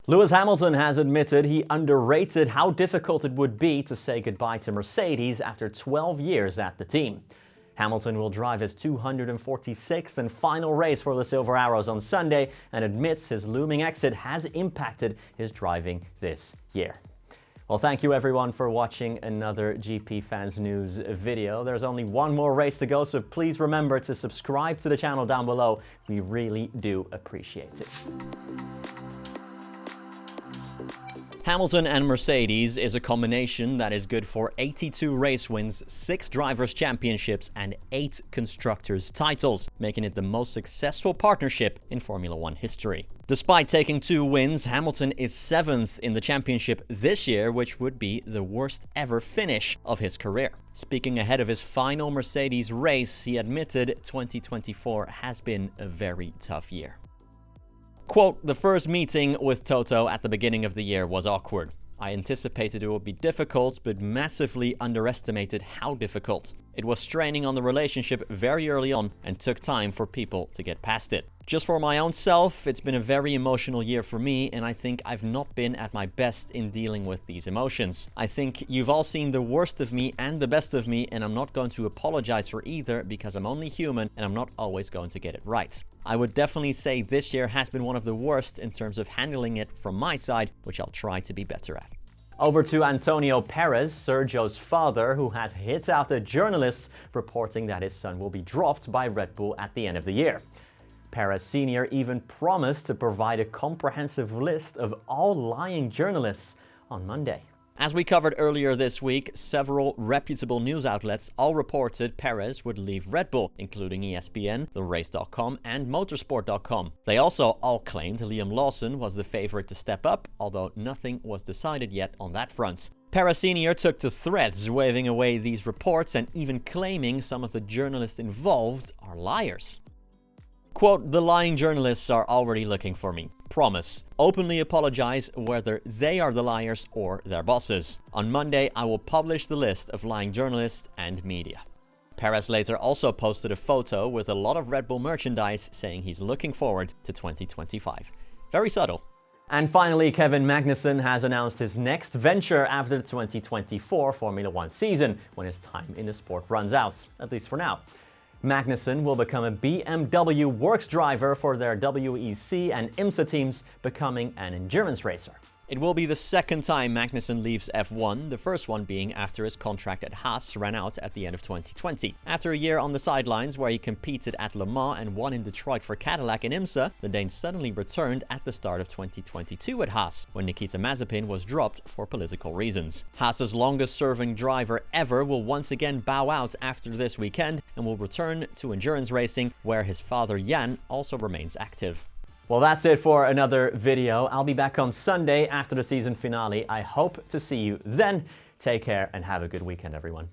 Lewis Hamilton has admitted he underrated how difficult it would be to say goodbye to Mercedes after 12 years at the team. Hamilton will drive his 246th and final race for the Silver Arrows on Sunday and admits his looming exit has impacted his driving this year. Well, thank you everyone for watching another GP Fans News video. There's only one more race to go, so please remember to subscribe to the channel down below. We really do appreciate it. Hamilton and Mercedes is a combination that is good for 82 race wins, 6 drivers' championships and 8 constructors' titles, making it the most successful partnership in Formula 1 history. Despite taking 2 wins, Hamilton is 7th in the championship this year, which would be the worst ever finish of his career. Speaking ahead of his final Mercedes race, he admitted 2024 has been a very tough year. Quote, "The first meeting with Toto at the beginning of the year was awkward. I anticipated it would be difficult, but massively underestimated how difficult. It was straining on the relationship very early on and took time for people to get past it. Just for my own self, it's been a very emotional year for me, and I think I've not been at my best in dealing with these emotions. I think you've all seen the worst of me and the best of me, and I'm not going to apologize for either because I'm only human and I'm not always going to get it right. I would definitely say this year has been one of the worst in terms of handling it from my side, which I'll try to be better at." Over to Antonio Pérez, Sergio's father, who has hit out at journalists reporting that his son will be dropped by Red Bull at the end of the year. Pérez Sr. even promised to provide a comprehensive list of all lying journalists on Monday. As we covered earlier this week, several reputable news outlets all reported Pérez would leave Red Bull, including ESPN, TheRace.com, and Motorsport.com. They also all claimed Liam Lawson was the favorite to step up, although nothing was decided yet on that front. Pérez Sr. took to threads, waving away these reports and even claiming some of the journalists involved are liars. Quote, "The lying journalists are already looking for me. Promise. Openly apologize whether they are the liars or their bosses. On Monday, I will publish the list of lying journalists and media." Pérez later also posted a photo with a lot of Red Bull merchandise saying he's looking forward to 2025. Very subtle. And finally, Kevin Magnussen has announced his next venture after the 2024 Formula 1 season, when his time in the sport runs out, at least for now. Magnussen will become a BMW works driver for their WEC and IMSA teams, becoming an endurance racer. It will be the second time Magnussen leaves F1, the first one being after his contract at Haas ran out at the end of 2020. After a year on the sidelines where he competed at Le Mans and won in Detroit for Cadillac and IMSA, the Dane suddenly returned at the start of 2022 at Haas, when Nikita Mazepin was dropped for political reasons. Haas's longest-serving driver ever will once again bow out after this weekend and will return to endurance racing, where his father Jan also remains active. Well, that's it for another video. I'll be back on Sunday after the season finale. I hope to see you then. Take care and have a good weekend, everyone.